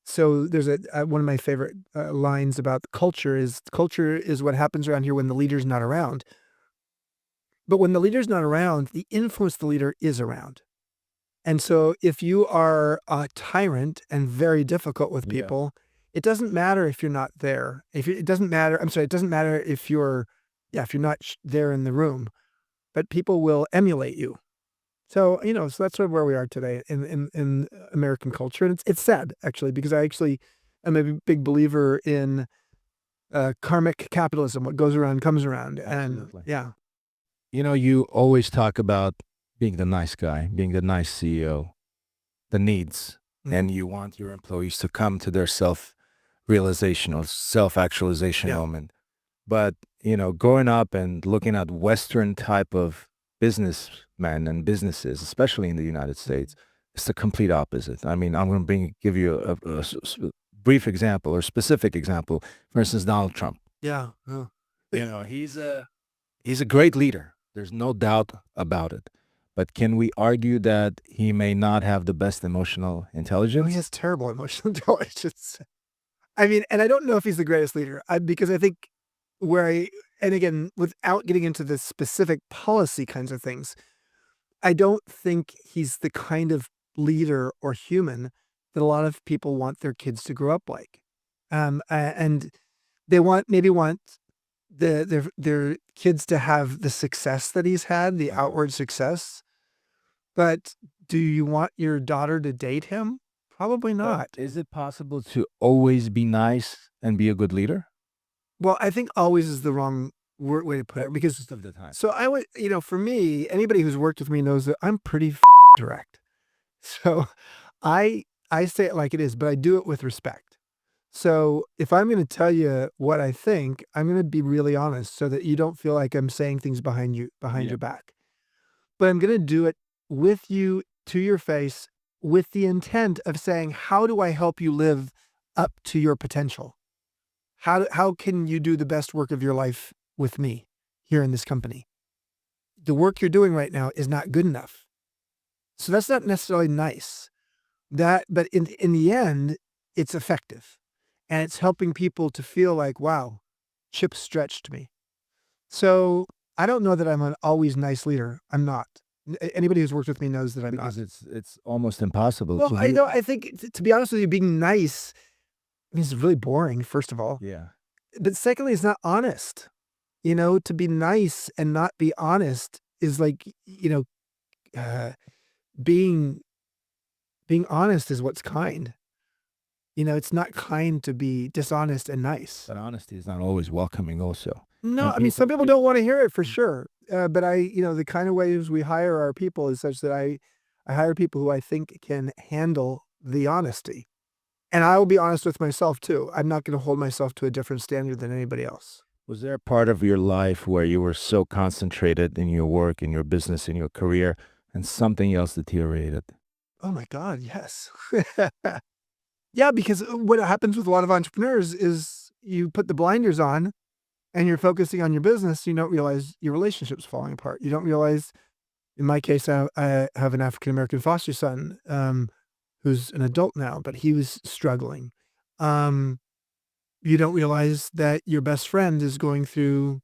So there's one of my favorite lines about culture is what happens around here when the leader's not around. But when the leader's not around, the influence of the leader is around. And so if you are a tyrant and very difficult with people, it doesn't matter if you're not there. It doesn't matter if you're not there in the room, but people will emulate you. So, so that's sort of where we are today in American culture. And it's sad, actually, because I actually am a big believer in karmic capitalism. What goes around comes around. Absolutely. And yeah. You always talk about being the nice guy, being the nice CEO, the needs, and you want your employees to come to their self-realization or self-actualization moment. But, growing up and looking at Western type of businessmen and businesses, especially in the United States, it's the complete opposite. I mean, I'm going to give you a brief example or specific example. For instance, Donald Trump. Yeah. He's a great leader. There's no doubt about it. But can we argue that he may not have the best emotional intelligence? He has terrible emotional intelligence. I mean, and I don't know if he's the greatest leader, because I think and again, without getting into the specific policy kinds of things, I don't think he's the kind of leader or human that a lot of people want their kids to grow up like. And they maybe want their kids to have the success that he's had, the outward success. But do you want your daughter to date him? Probably not. But is it possible to always be nice and be a good leader? Well, I think always is the wrong way to put it, because Most of the time. so I would, for me, anybody who's worked with me knows that I'm pretty direct. So I I say it like it is, but I do it with respect. So if I'm going to tell you what I think, I'm going to be really honest so that you don't feel like I'm saying things behind Yeah. your back. But I'm going to do it with you to your face with the intent of saying, how do I help you live up to your potential? How can you do the best work of your life with me here in this company? The work you're doing right now is not good enough. So that's not necessarily nice. But in the end, it's effective. And it's helping people to feel like, wow, Chip stretched me. So I don't know that I'm an always nice leader. I'm not. Anybody who's worked with me knows that I'm not. Because it's almost impossible Well, to I do. know. I think, to be honest with you, being nice, I mean, it's really boring, first of all. Yeah. But secondly, it's not honest. To be nice and not be honest is like, uh, being honest is what's kind. It's not kind to be dishonest and nice. But honesty is not always welcoming also. No, And I mean, some people people don't want to hear it for sure. But the kind of ways we hire our people is such that I hire people who I think can handle the honesty. And I will be honest with myself too. I'm not going to hold myself to a different standard than anybody else. Was there a part of your life where you were so concentrated in your work, in your business, in your career, and something else deteriorated? Oh my God, yes. Yeah, because what happens with a lot of entrepreneurs is you put the blinders on and you're focusing on your business. You don't realize your relationship's falling apart. You don't realize, in my case, I have an African-American foster son who's an adult now, but he was struggling. Um, you don't realize that your best friend is going through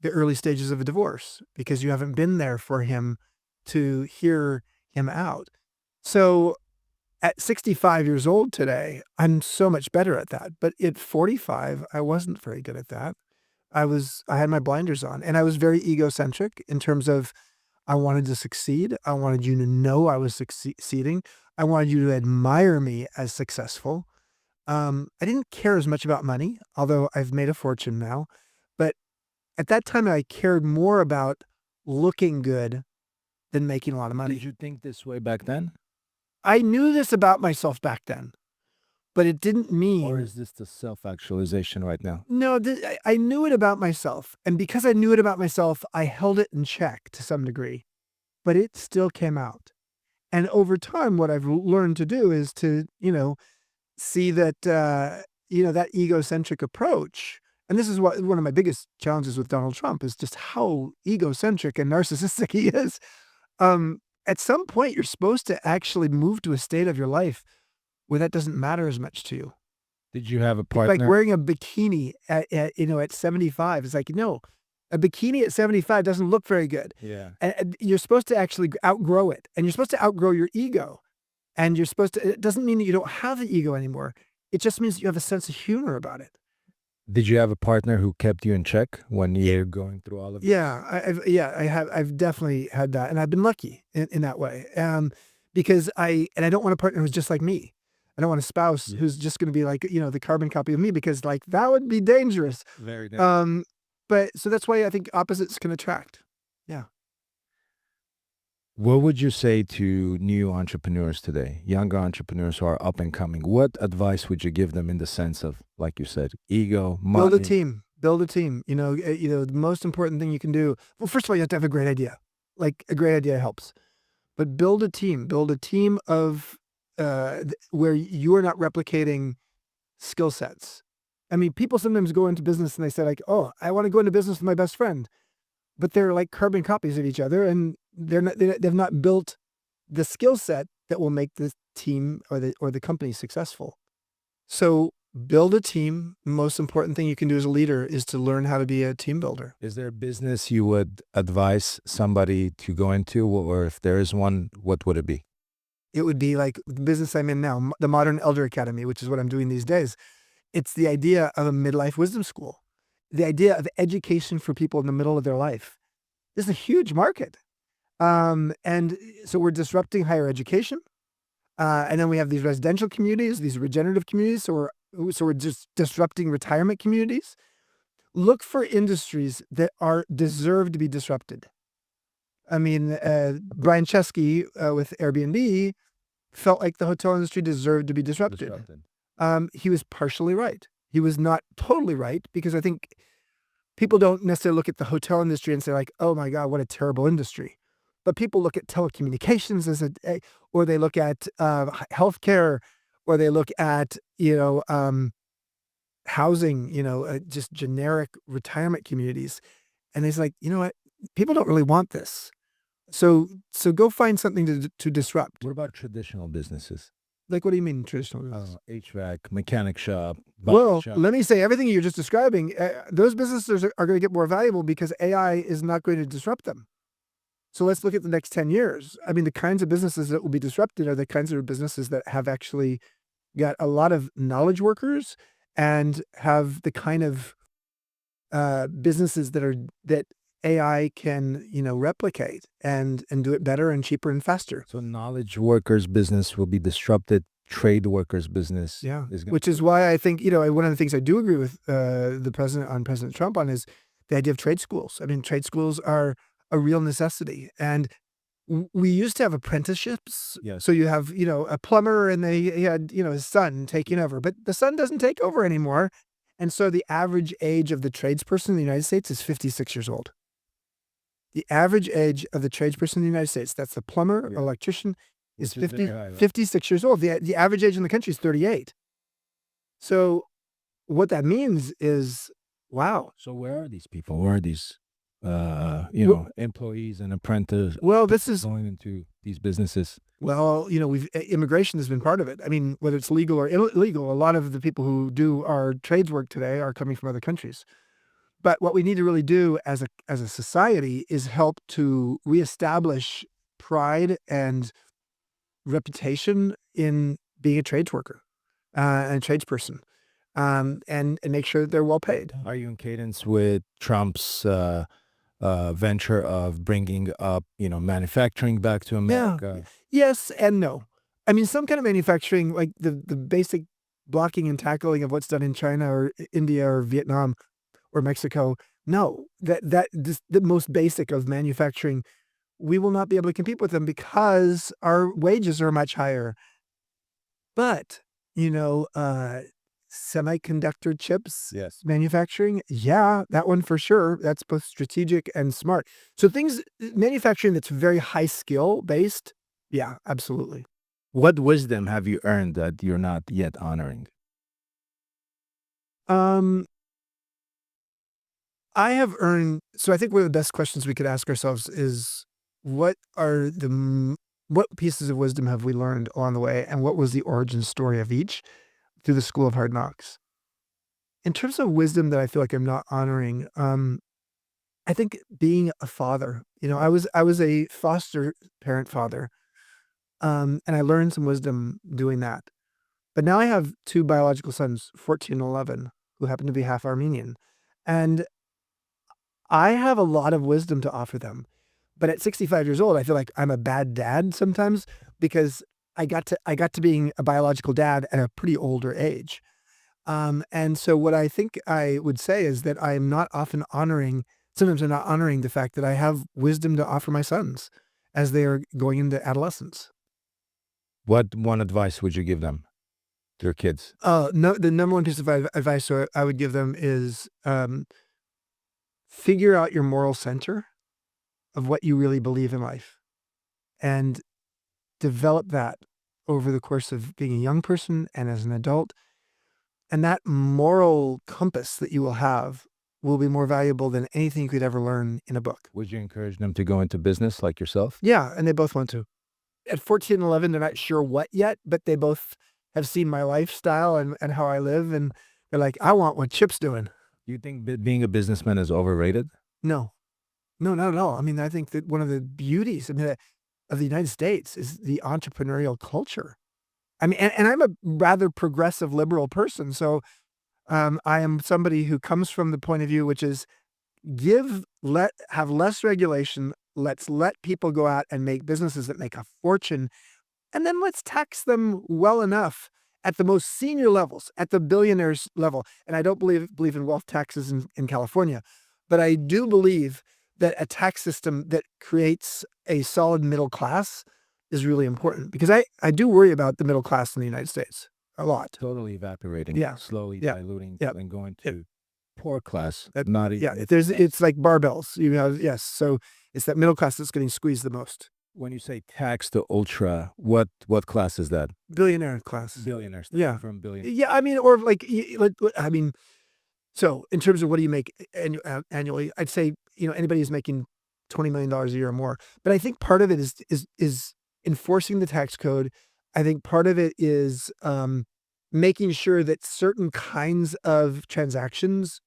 the early stages of a divorce because you haven't been there for him to hear him out. So at 65 years old today, I'm so much better at that. But at 45, I wasn't very good at that. I had my blinders on, and I was very egocentric in terms of I wanted to succeed. I wanted you to know I was succeeding. I wanted you to admire me as successful. I didn't care as much about money, although I've made a fortune now. But at that time, I cared more about looking good than making a lot of money. Did you think this way back then? I knew this about myself back then, but it didn't mean. Or is this the self-actualization right now? No, I knew it about myself. And because I knew it about myself, I held it in check to some degree, but it still came out. And over time, what I've learned to do is to, see that, that egocentric approach. And this is one of my biggest challenges with Donald Trump is just how egocentric and narcissistic he is. At some point, you're supposed to actually move to a state of your life where that doesn't matter as much to you. Did you have a Like partner? wearing a bikini at 75. It's like, no, a bikini at 75 doesn't look very good. Yeah. And you're supposed to actually outgrow it. And you're supposed to outgrow your ego. And you're supposed to, it doesn't mean that you don't have the ego anymore. It just means that you have a sense of humor about it. Did you have a partner who kept you in check when you're going through all of it? Yeah, I've definitely had that. And I've been lucky in that way. Because I don't want a partner who's just like me. I don't want a spouse who's just going to be like, the carbon copy of me, because like that would be dangerous. Very dangerous. But so that's why I think opposites can attract. Yeah. What would you say to new entrepreneurs today, younger entrepreneurs who are up and coming? What advice would you give them in the sense of, like you said, ego, money? Build a team. Build a team. The most important thing you can do. Well, first of all, you have to have a great idea. Like a great idea helps. But build a team. Build a team of where you are not replicating skill sets. I mean, people sometimes go into business and they say like, oh, I want to go into business with my best friend. But they're like carbon copies of each other, and they've not built the skill set that will make the team or the company successful. So build a team. The most important thing you can do as a leader is to learn how to be a team builder. Is there a business you would advise somebody to go into, or if there is one, what would it be? It would be like the business I'm in now, the Modern Elder Academy, which is what I'm doing these days. It's the idea of a midlife wisdom school, the idea of education for people in the middle of their life. This is a huge market. And so we're disrupting higher education. And then we have these residential communities, these regenerative communities. So we're just disrupting retirement communities. Look for industries that deserve to be disrupted. I mean, Brian Chesky with Airbnb felt like the hotel industry deserved to be disrupted. He was partially right. He was not totally right, because I think people don't necessarily look at the hotel industry and say like, oh my God, what a terrible industry. But people look at telecommunications as or they look at healthcare, or they look at, housing, just generic retirement communities. And it's like, you know what? People don't really want this. So go find something to disrupt. What about traditional businesses? Like, what do you mean traditional business? HVAC, mechanic shop, Well, shop. let me say, everything you're just describing, those businesses are going to get more valuable because AI is not going to disrupt them. So let's look at the next 10 years. I mean, the kinds of businesses that will be disrupted are the kinds of businesses that have actually got a lot of knowledge workers and have the kind of businesses that AI can, replicate and do it better and cheaper and faster. So knowledge workers' business will be disrupted. Trade workers' business, Which is why I think, one of the things I do agree with President Trump on is the idea of trade schools. I mean, trade schools are a real necessity, and we used to have apprenticeships. Yes. So you have, a plumber, and he had, his son taking over, but the son doesn't take over anymore. And so the average age of the tradesperson in the United States is 56 years old. The average age of the tradesperson in the United States, that's the plumber, electrician, is 56 years old. The average age in the country is 38. So what that means is, wow. So where are these people? Where are these, employees and apprentices? Well, this is going into these businesses. Well, immigration has been part of it. I mean, whether it's legal or illegal, a lot of the people who do our trades work today are coming from other countries. But what we need to really do as a society is help to reestablish pride and reputation in being a trades worker and a tradesperson, and make sure that they're well paid. Are you in cadence with Trump's venture of bringing up, manufacturing back to America? Yeah. Yes and no. I mean, some kind of manufacturing, like the basic blocking and tackling of what's done in China or India or Vietnam or Mexico. No, the most basic of manufacturing, we will not be able to compete with them because our wages are much higher. But, semiconductor chips manufacturing, that one for sure. That's both strategic and smart. So manufacturing that's very high skill based, absolutely. What wisdom have you earned that you're not yet honoring? I have earned, so I think one of the best questions we could ask ourselves is, what pieces of wisdom have we learned along the way, and what was the origin story of each through the School of Hard Knocks? In terms of wisdom that I feel like I'm not honoring, I think being a father, I was a foster parent father, and I learned some wisdom doing that. But now I have two biological sons, 14 and 11, who happen to be half Armenian. And I have a lot of wisdom to offer them. But at 65 years old, I feel like I'm a bad dad sometimes because I got to being a biological dad at a pretty older age. And so what I think I would say is that I'm not sometimes I'm not honoring the fact that I have wisdom to offer my sons as they are going into adolescence. What one advice would you give them, their kids? No, the number one piece of advice I would give them is figure out your moral center of what you really believe in life and develop that over the course of being a young person and as an adult. And that moral compass that you will have will be more valuable than anything you could ever learn in a book. Would you encourage them to go into business like yourself? Yeah, and they both want to. At 14 and 11, they're not sure what yet, but they both have seen my lifestyle and how I live, and they're like, I want what Chip's doing. Do you think being a businessman is overrated? No, not at all. I mean, I think that one of the beauties of the United States is the entrepreneurial culture. I mean, and I'm a rather progressive liberal person, so I am somebody who comes from the point of view which is have less regulation. Let's let people go out and make businesses that make a fortune, and then let's tax them well enough at the most senior levels, at the billionaires level. And I don't believe in wealth taxes in California, but I do believe that a tax system that creates a solid middle class is really important because I do worry about the middle class in the United States a lot. Totally evaporating, Yeah. slowly Yeah. diluting, Yeah. and going Yeah. to poor class. That- Not Yeah, even. it's like barbells, yes. So it's that middle class that's getting squeezed the most. When you say tax to ultra, what class is that? Billionaire class. Billionaires. Yeah. From billion. Yeah, I mean, or I mean, so in terms of what do you make annually, I'd say, anybody who's making $20 million a year or more. But I think part of it is enforcing the tax code. I think part of it is making sure that certain kinds of transactions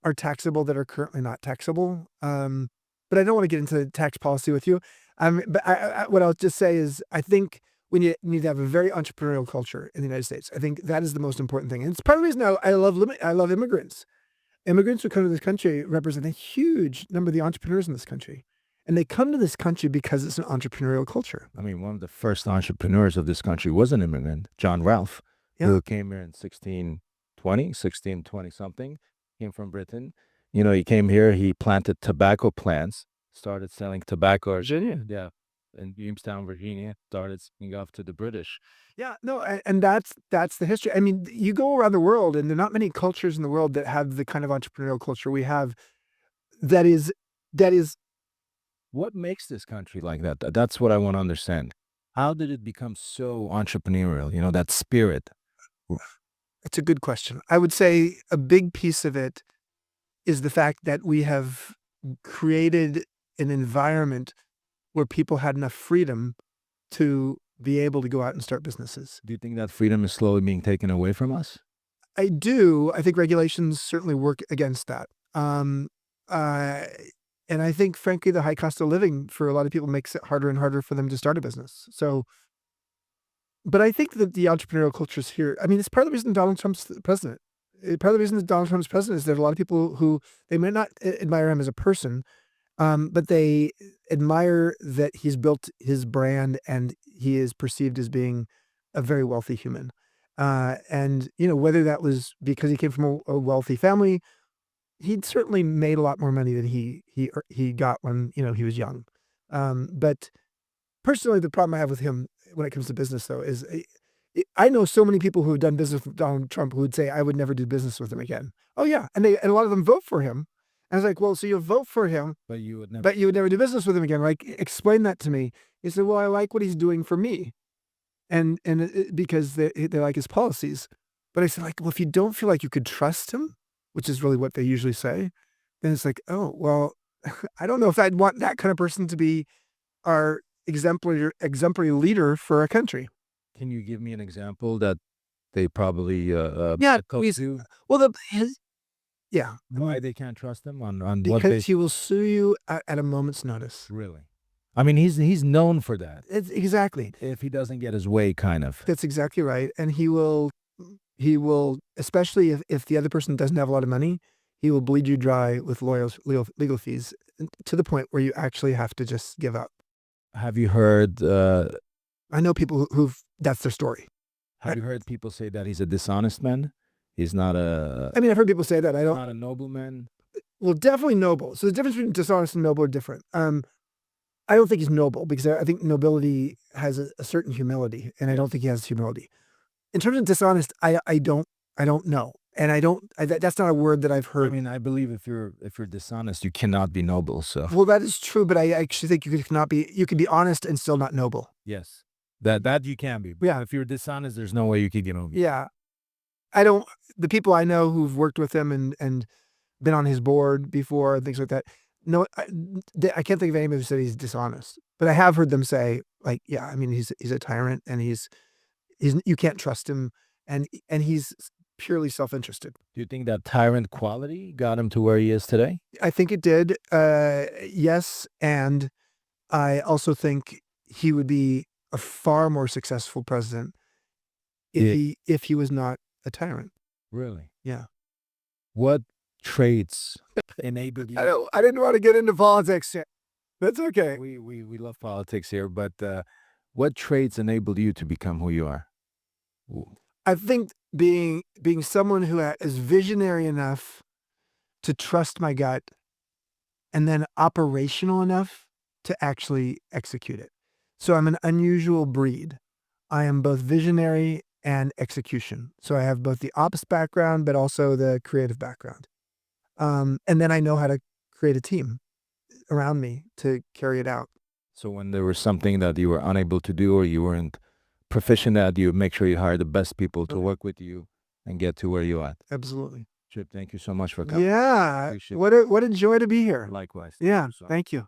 are taxable that are currently not taxable. But I don't want to get into tax policy with you. But what I'll just say is I think we need to have a very entrepreneurial culture in the United States. I think that is the most important thing. And it's part of the reason I love immigrants. Immigrants who come to this country represent a huge number of the entrepreneurs in this country. And they come to this country because it's an entrepreneurial culture. I mean, one of the first entrepreneurs of this country was an immigrant, John Ralph, who came here in 1620 something, came from Britain. He came here, he planted tobacco plants, started selling tobacco. Virginia. Yeah. In Jamestown, Virginia, started selling off to the British. Yeah, no, and that's the history. I mean, you go around the world and there are not many cultures in the world that have the kind of entrepreneurial culture we have that is What makes this country like that? That's what I want to understand. How did it become so entrepreneurial? That spirit. it's a good question. I would say a big piece of it is the fact that we have created an environment where people had enough freedom to be able to go out and start businesses. Do you think that freedom is slowly being taken away from us? I do. I think regulations certainly work against that. And I think, frankly, the high cost of living for a lot of people makes it harder and harder for them to start a business. So, but I think that the entrepreneurial culture is here. I mean, it's part of the reason Donald Trump's the president. Part of the reason that Donald Trump's president is there's a lot of people who they may not admire him as a person, but they admire that he's built his brand and he is perceived as being a very wealthy human. And whether that was because he came from a wealthy family, he'd certainly made a lot more money than he got when he was young. But personally, the problem I have with him when it comes to business, though, is I know so many people who have done business with Donald Trump who would say I would never do business with him again. Oh yeah, and a lot of them vote for him. And I was like, well, so you'll vote for him, But you would never. but you would never do business with him again. Like, explain that to me. He said, well, I like what he's doing for me, and because they like his policies. But I said, like, well, if you don't feel like you could trust him, which is really what they usually say, then it's like, oh, well, I don't know if I'd want that kind of person to be our exemplary leader for our country. Can you give me an example that they probably Yeah, do? well, yeah, Why they can't trust him on what because they he will sue you at a moment's notice. really? I mean, he's known for that. It's exactly. If he doesn't get his way, kind of. That's exactly right. And he will, especially if the other person doesn't have a lot of money, he will bleed you dry with legal fees to the point where you actually have to just give up. Have you heard? I know people that's their story. Have you heard people say that he's a dishonest man? He's not a. I mean, I've heard people say that. I don't. Not a nobleman. Well, definitely noble. So the difference between dishonest and noble are different. I don't think he's noble because I think nobility has a certain humility, and I don't think he has humility. In terms of dishonest, I don't know, and that's not a word that I've heard. I mean, I believe if you're dishonest, you cannot be noble. So Well, that is true, but I actually think you can be honest and still not noble. yes, that you can be. Yeah. If you're dishonest, there's no way you could get noble. Yeah. The people I know who've worked with him and been on his board before and things like that, no, I can't think of anybody who said he's dishonest, but I have heard them say, like, yeah, I mean, he's a tyrant and he's you can't trust him and he's purely self-interested. Do you think that tyrant quality got him to where he is today? I think it did. Yes. And I also think he would be a far more successful president if he was not a tyrant. Really? Yeah. What traits enabled you? I didn't want to get into politics. That's okay. We love politics here, but what traits enabled you to become who you are? I think being someone who is visionary enough to trust my gut and then operational enough to actually execute it. So I'm an unusual breed. I am both visionary and execution. So I have both the ops background, but also the creative background. And then I know how to create a team around me to carry it out. So when there was something that you were unable to do or you weren't proficient at, you make sure you hire the best people to Okay. work with you and get to where you at. Absolutely. Chip, thank you so much for coming. Yeah. Appreciate What a joy to be here. Likewise. Yeah. you so much. Thank you.